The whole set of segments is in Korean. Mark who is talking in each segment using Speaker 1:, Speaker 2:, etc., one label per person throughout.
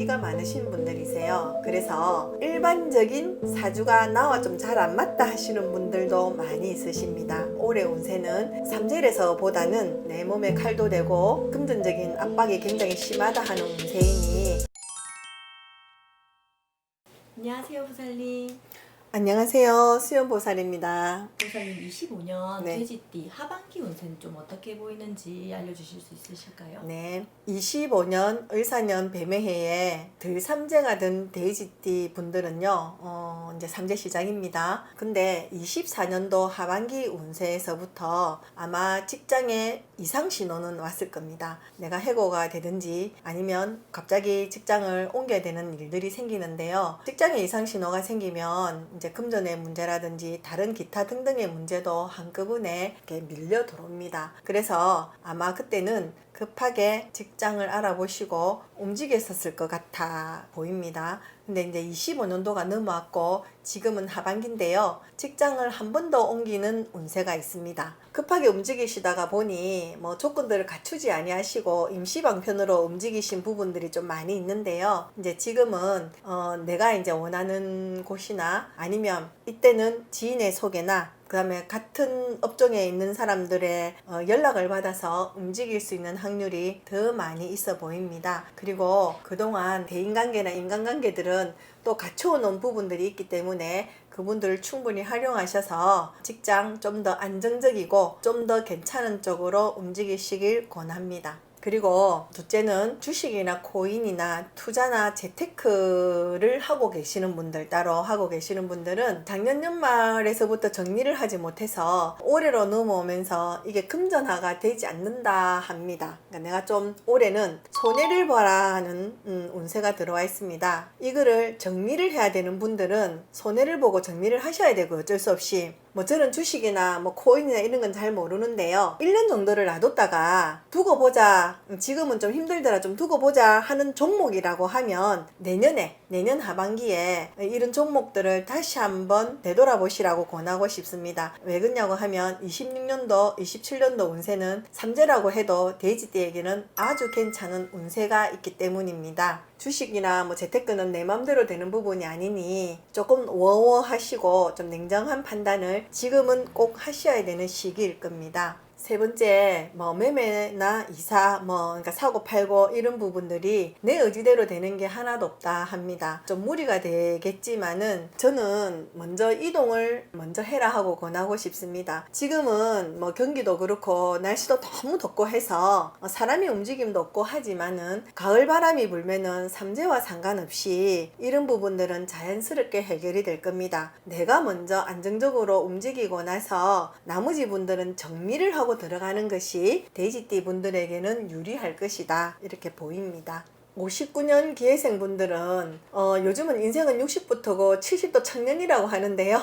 Speaker 1: 나이가 많으신 분들이세요. 그래서 일반적인 사주가 나와 좀 잘 안 맞다 하시는 분들도 많이 있으십니다. 올해 운세는 삼재에서보다는 내 몸에 칼도 되고 금전적인 압박이 굉장히 심하다 하는 운세이니.
Speaker 2: 안녕하세요, 보살님.
Speaker 1: 안녕하세요, 수연보살입니다.
Speaker 2: 보살님, 25년
Speaker 1: 네.
Speaker 2: 돼지띠 하반기 운세는 좀 어떻게 보이는지 알려주실 수 있으실까요?
Speaker 1: 네, 25년 을사년 뱀해에 들삼재가 든 돼지띠 분들은요, 이제 삼재 시작입니다. 근데 24년도 하반기 운세에서부터 아마 직장에 이상 신호는 왔을 겁니다. 내가 해고가 되든지 아니면 갑자기 직장을 옮겨야 되는 일들이 생기는데요. 직장에 이상 신호가 생기면 이제 금전의 문제라든지 다른 기타 등등의 문제도 한꺼번에 이렇게 밀려 들어옵니다. 그래서 아마 그때는 급하게 직장을 알아보시고 움직였었을 것 같아 보입니다. 근데 이제 25년도가 넘어왔고 지금은 하반기인데요. 직장을 한 번 더 옮기는 운세가 있습니다. 급하게 움직이시다가 보니 뭐 조건들을 갖추지 아니하시고 임시방편으로 움직이신 부분들이 좀 많이 있는데요. 이제 지금은 내가 이제 원하는 곳이나 아니면 이때는 지인의 소개나 그 다음에 같은 업종에 있는 사람들의 연락을 받아서 움직일 수 있는 확률이 더 많이 있어 보입니다. 그리고 그동안 대인관계나 인간관계들은 또 갖춰놓은 부분들이 있기 때문에 그분들을 충분히 활용하셔서 직장 좀 더 안정적이고 좀 더 괜찮은 쪽으로 움직이시길 권합니다. 그리고 둘째는 주식이나 코인이나 투자나 재테크를 하고 계시는 분들, 따로 하고 계시는 분들은 작년 연말에서부터 정리를 하지 못해서 올해로 넘어오면서 이게 금전화가 되지 않는다 합니다. 그러니까 내가 좀 올해는 손해를 봐라 하는 운세가 들어와 있습니다. 이거를 정리를 해야 되는 분들은 손해를 보고 정리를 하셔야 되고요. 어쩔 수 없이. 뭐 저는 주식이나 뭐 코인이나 이런 건 잘 모르는데요. 1년 정도를 놔뒀다가 두고 보자. 지금은 좀 힘들더라. 좀 두고 보자 하는 종목이라고 하면 내년 하반기에 이런 종목들을 다시 한번 되돌아보시라고 권하고 싶습니다. 왜 그러냐고 하면 26년도, 27년도 운세는 삼재라고 해도 돼지띠에게는 아주 괜찮은 운세가 있기 때문입니다. 주식이나 뭐 재테크는 내 맘대로 되는 부분이 아니니 조금 워워하시고 좀 냉정한 판단을 지금은 꼭 하셔야 되는 시기일 겁니다. 세 번째, 뭐 매매나 이사, 그러니까 사고 팔고 이런 부분들이 내 의지대로 되는 게 하나도 없다 합니다. 좀 무리가 되겠지만은 저는 먼저 이동을 먼저 해라 하고 권하고 싶습니다. 지금은 뭐 경기도 그렇고 날씨도 너무 덥고 해서 사람이 움직임도 없고 하지만은 가을 바람이 불면은 삼재와 상관없이 이런 부분들은 자연스럽게 해결이 될 겁니다. 내가 먼저 안정적으로 움직이고 나서 나머지 분들은 정리를 하고 들어가는 것이 돼지띠 분들에게는 유리할 것이다, 이렇게 보입니다. 59년 기회생 분들은 요즘은 인생은 60부터고 70도 청년이라고 하는데요.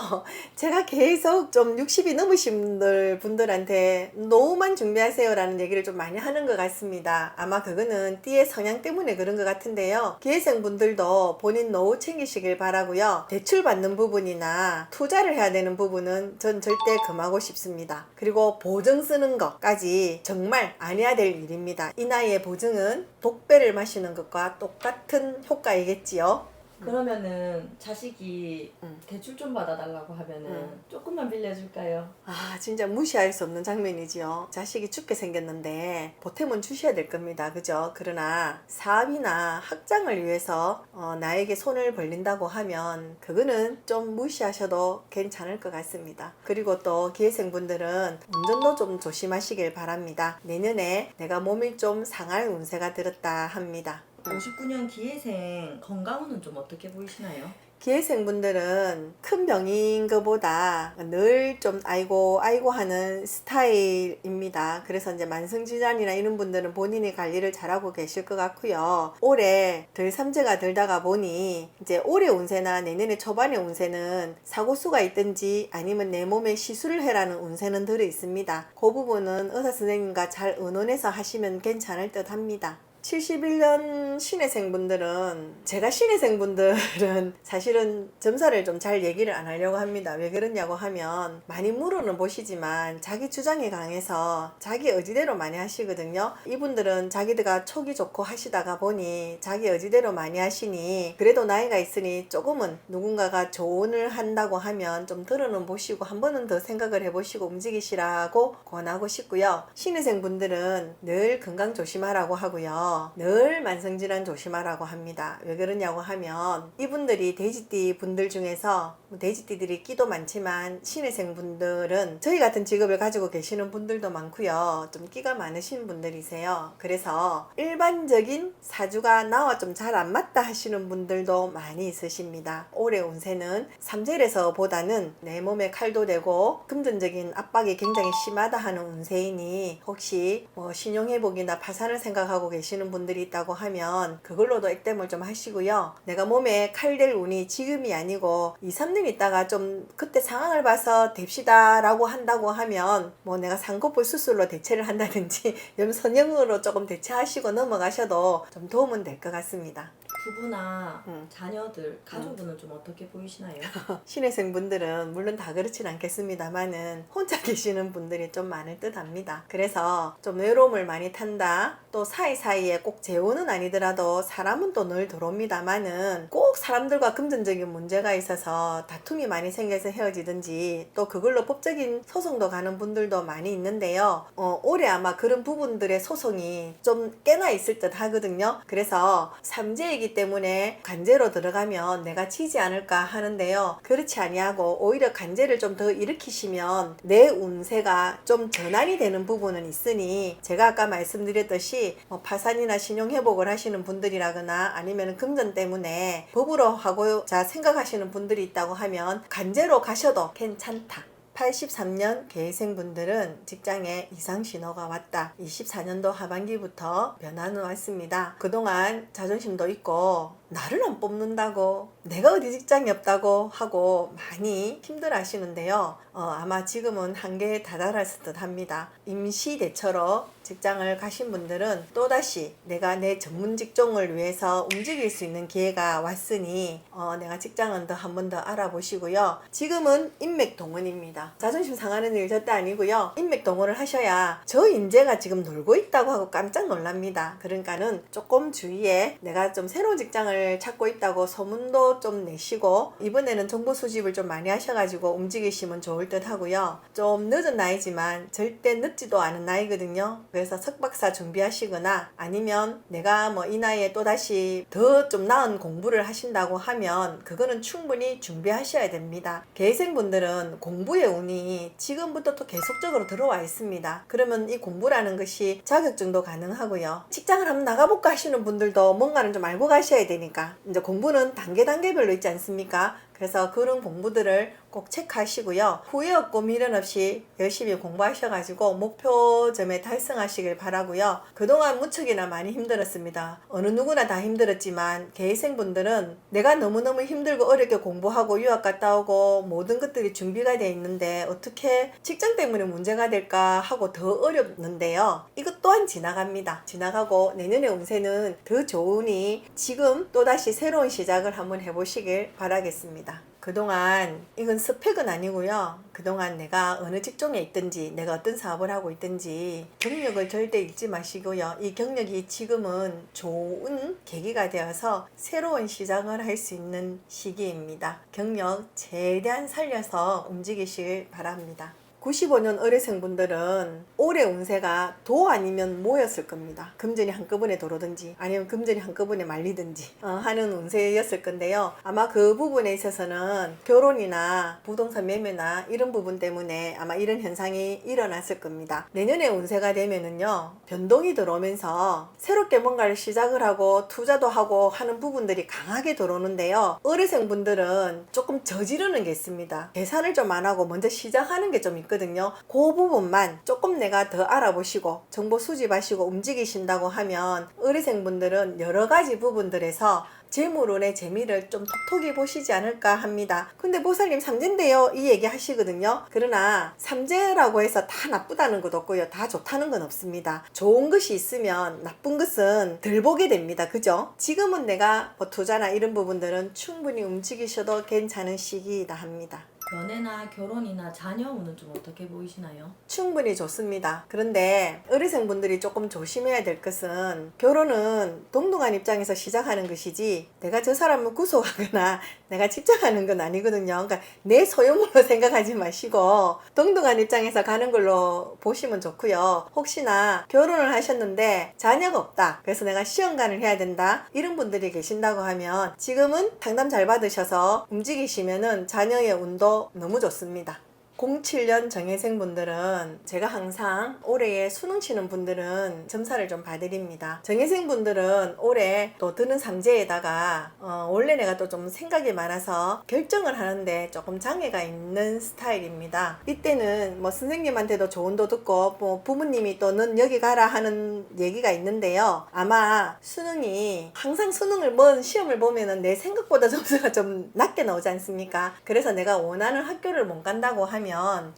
Speaker 1: 제가 계속 좀 60이 넘으신 분들한테 노후만 준비하세요 라는 얘기를 좀 많이 하는 것 같습니다. 아마 그거는 띠의 성향 때문에 그런 것 같은데요. 기회생 분들도 본인 노후 챙기시길 바라고요. 대출 받는 부분이나 투자를 해야 되는 부분은 전 절대 금하고 싶습니다. 그리고 보증 쓰는 것까지 정말 안 해야 될 일입니다. 이 나이에 보증은 독배를 마시는 것과 똑같은 효과이겠지요.
Speaker 2: 그러면은 자식이 대출 좀 받아달라고 하면은 조금만 빌려줄까요?
Speaker 1: 아, 진짜 무시할 수 없는 장면이지요. 자식이 죽게 생겼는데 보탬은 주셔야 될 겁니다. 그죠? 그러나 사업이나 학장을 위해서 나에게 손을 벌린다고 하면 그거는 좀 무시하셔도 괜찮을 것 같습니다. 그리고 또 기회생분들은 운전도 좀 조심하시길 바랍니다. 내년에 내가 몸이 좀 상할 운세가 들었다 합니다.
Speaker 2: 59년 기회생 건강운은 좀 어떻게 보이시나요?
Speaker 1: 기회생분들은 큰 병인 것보다 늘 좀 아이고 하는 스타일입니다. 그래서 이제 만성질환이나 이런 분들은 본인이 관리를 잘하고 계실 것 같고요. 올해 들삼재가 들다가 보니 이제 올해 운세나 내년에 초반의 운세는 사고수가 있든지 아니면 내 몸에 시술을 해라는 운세는 들어 있습니다. 그 부분은 의사 선생님과 잘 의논해서 하시면 괜찮을 듯 합니다. 71년 신혜생분들은 제가 신혜생분들은 사실은 점사를 좀 잘 얘기를 안 하려고 합니다. 왜 그러냐고 하면 많이 물어는 보시지만 자기 주장이 강해서 자기 의지대로 많이 하시거든요. 이분들은 자기들가 촉이 좋고 하시다가 보니 자기 의지대로 많이 하시니 그래도 나이가 있으니 조금은 누군가가 조언을 한다고 하면 좀 들어는 보시고 한 번은 더 생각을 해보시고 움직이시라고 권하고 싶고요. 신혜생분들은 늘 건강 조심하라고 하고요. 늘 만성질환 조심하라고 합니다. 왜 그러냐고 하면 이분들이 돼지띠 분들 중에서 돼지띠들이 끼도 많지만 신혜생분들은 저희 같은 직업을 가지고 계시는 분들도 많고요. 좀 끼가 많으신 분들이세요. 그래서 일반적인 사주가 나와 좀 잘 안 맞다 하시는 분들도 많이 있으십니다. 올해 운세는 삼재에서 보다는 내 몸에 칼도 되고 금전적인 압박이 굉장히 심하다 하는 운세이니 혹시 뭐 신용회복이나 파산을 생각하고 계시는 분들이 있다고 하면 그걸로도 액땜을 좀 하시고요. 내가 몸에 칼 될 운이 지금이 아니고 2, 3년 있다가 좀 그때 상황을 봐서 됩시다 라고 한다고 하면 뭐 내가 상코볼 수술로 대체를 한다든지 염선형으로 조금 대체하시고 넘어가셔도 좀 도움은 될 것 같습니다.
Speaker 2: 부부나 자녀들, 가족분은 좀 어떻게 보이시나요?
Speaker 1: 신혜생분들은 물론 다 그렇진 않겠습니다만은 혼자 계시는 분들이 좀 많을 듯 합니다. 그래서 좀 외로움을 많이 탄다. 또 사이사이에 꼭 재혼은 아니더라도 사람은 또 늘 들어옵니다만은 꼭 사람들과 금전적인 문제가 있어서 다툼이 많이 생겨서 헤어지든지 또 그걸로 법적인 소송도 가는 분들도 많이 있는데요. 올해 아마 그런 부분들의 소송이 좀 꽤나 있을 듯 하거든요. 그래서 삼재이기 때문에 간제로 들어가면 내가 지지 않을까 하는데요. 그렇지 아니하고 오히려 간제를 좀 더 일으키시면 내 운세가 좀 전환이 되는 부분은 있으니 제가 아까 말씀드렸듯이 뭐 파산이나 신용회복을 하시는 분들이라거나 아니면 금전 때문에 법으로 하고자 생각하시는 분들이 있다고 하면 간제로 가셔도 괜찮다. 83년 계생분들은 직장에 이상 신호가 왔다. 24년도 하반기부터 변화는 왔습니다. 그동안 자존심도 있고 나를 안 뽑는다고 내가 어디 직장이 없다고 하고 많이 힘들어 하시는데요. 아마 지금은 한계에 다다랐을 듯 합니다. 임시 대처로 직장을 가신 분들은 또다시 내가 내 전문 직종을 위해서 움직일 수 있는 기회가 왔으니 내가 직장은 더 한 번 더 알아보시고요. 지금은 인맥 동원입니다. 자존심 상하는 일 절대 아니고요. 인맥 동원을 하셔야 저 인재가 지금 놀고 있다고 하고 깜짝 놀랍니다. 그러니까는 조금 주위에 내가 좀 새로운 직장을 찾고 있다고 소문도 좀 내시고 이번에는 정보 수집을 좀 많이 하셔가지고 움직이시면 좋을 듯 하고요. 좀 늦은 나이지만 절대 늦지도 않은 나이거든요. 그래서 석박사 준비하시거나 아니면 내가 뭐 이 나이에 또다시 더 좀 나은 공부를 하신다고 하면 그거는 충분히 준비하셔야 됩니다. 계생분들은 공부의 운이 지금부터 또 계속적으로 들어와 있습니다. 그러면 이 공부라는 것이 자격증도 가능하고요. 직장을 한번 나가볼까 하시는 분들도 뭔가는 좀 알고 가셔야 되니까 이제 공부는 단계별로 있지 않습니까? 그래서 그런 공부들을 꼭 체크하시고요. 후회 없고 미련 없이 열심히 공부하셔가지고 목표점에 달성하시길 바라고요. 그동안 무척이나 많이 힘들었습니다. 어느 누구나 다 힘들었지만 계생분들은 내가 너무너무 힘들고 어렵게 공부하고 유학 갔다 오고 모든 것들이 준비가 되어 있는데 어떻게 직장 때문에 문제가 될까 하고 더 어렵는데요. 이것 또한 지나갑니다. 지나가고 내년의 운세는 더 좋으니 지금 또다시 새로운 시작을 한번 해보시길 바라겠습니다. 그동안 이건 스펙은 아니고요. 그동안 내가 어느 직종에 있든지 내가 어떤 사업을 하고 있든지 경력을 절대 잃지 마시고요. 이 경력이 지금은 좋은 계기가 되어서 새로운 시작을 할 수 있는 시기입니다. 경력 최대한 살려서 움직이시길 바랍니다. 95년 의뢰생분들은 올해 운세가 도 아니면 모였을 겁니다. 금전이 한꺼번에 들어오든지 아니면 금전이 한꺼번에 말리든지 하는 운세였을 건데요. 아마 그 부분에 있어서는 결혼이나 부동산 매매나 이런 부분 때문에 아마 이런 현상이 일어났을 겁니다. 내년에 운세가 되면은요, 변동이 들어오면서 새롭게 뭔가를 시작을 하고 투자도 하고 하는 부분들이 강하게 들어오는데요. 의뢰생분들은 조금 저지르는 게 있습니다. 계산을 좀 안 하고 먼저 시작하는 게 좀 있거든요. 있거든요. 그 부분만 조금 내가 더 알아보시고 정보 수집하시고 움직이신다고 하면 의뢰생분들은 여러 가지 부분들에서 재물운의 재미를 좀 톡톡히 보시지 않을까 합니다. 근데 보살님 삼재인데요 이 얘기 하시거든요. 그러나 삼재라고 해서 다 나쁘다는 것도 없고요, 다 좋다는 건 없습니다. 좋은 것이 있으면 나쁜 것은 덜 보게 됩니다. 그죠? 지금은 내가 뭐 투자나 이런 부분들은 충분히 움직이셔도 괜찮은 시기이다 합니다.
Speaker 2: 연애나 결혼이나 자녀 운은 좀 어떻게 보이시나요?
Speaker 1: 충분히 좋습니다. 그런데 의뢰생분들이 조금 조심해야 될 것은, 결혼은 동등한 입장에서 시작하는 것이지 내가 저 사람을 구속하거나 내가 집착하는 건 아니거든요. 그러니까 내 소유물로 생각하지 마시고 동등한 입장에서 가는 걸로 보시면 좋고요. 혹시나 결혼을 하셨는데 자녀가 없다, 그래서 내가 시험관을 해야 된다, 이런 분들이 계신다고 하면 지금은 상담 잘 받으셔서 움직이시면은 자녀의 운도 너무 좋습니다. 07년 정예생분들은 제가 항상 올해에 수능 치는 분들은 점사를 좀 봐드립니다. 정예생분들은 올해 또 드는 삼재에다가 원래 내가 또 좀 생각이 많아서 결정을 하는데 조금 장애가 있는 스타일입니다. 이때는 뭐 선생님한테도 조언도 듣고 뭐 부모님이 또 넌 여기 가라 하는 얘기가 있는데요. 아마 수능이 항상 시험을 보면은 내 생각보다 점수가 좀 낮게 나오지 않습니까? 그래서 내가 원하는 학교를 못 간다고 하면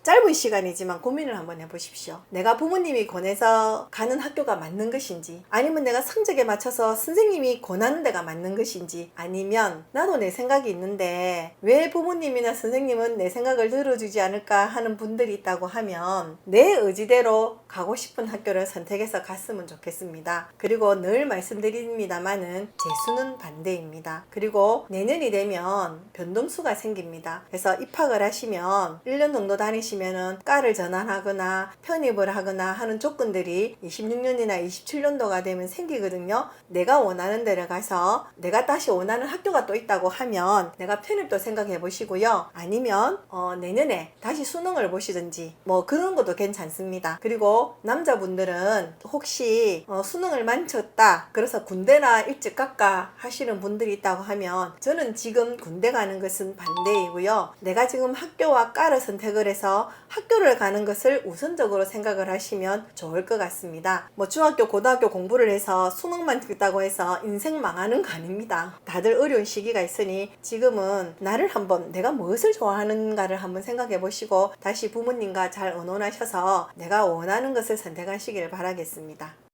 Speaker 1: 짧은 시간이지만 고민을 한번 해보십시오. 내가 부모님이 권해서 가는 학교가 맞는 것인지, 아니면 내가 성적에 맞춰서 선생님이 권하는 데가 맞는 것인지, 아니면 나도 내 생각이 있는데 왜 부모님이나 선생님은 내 생각을 들어주지 않을까 하는 분들이 있다고 하면 내 의지대로 가고 싶은 학교를 선택해서 갔으면 좋겠습니다. 그리고 늘 말씀드립니다만은 재수는 반대입니다. 그리고 내년이 되면 변동수가 생깁니다. 그래서 입학을 하시면 1년 정도 다니시면은 과를 전환하거나 편입을 하거나 하는 조건들이 26년이나 27년도가 되면 생기거든요. 내가 원하는 데를 가서 내가 다시 원하는 학교가 또 있다고 하면 내가 편입도 생각해 보시고요. 아니면 내년에 다시 수능을 보시든지 뭐 그런 것도 괜찮습니다. 그리고 남자분들은 혹시 수능을 망쳤다, 그래서 군대나 일찍 갈까 하시는 분들이 있다고 하면 저는 지금 군대 가는 것은 반대이고요. 내가 지금 학교와 과를 선택을 해서 학교를 가는 것을 우선적으로 생각을 하시면 좋을 것 같습니다. 뭐 중학교 고등학교 공부를 해서 수능만 듣다고 해서 인생 망하는 거 아닙니다. 다들 어려운 시기가 있으니 지금은 나를 한번, 내가 무엇을 좋아하는가를 한번 생각해 보시고 다시 부모님과 잘 의논하셔서 내가 원하는 것을 선택하시길 바라겠습니다.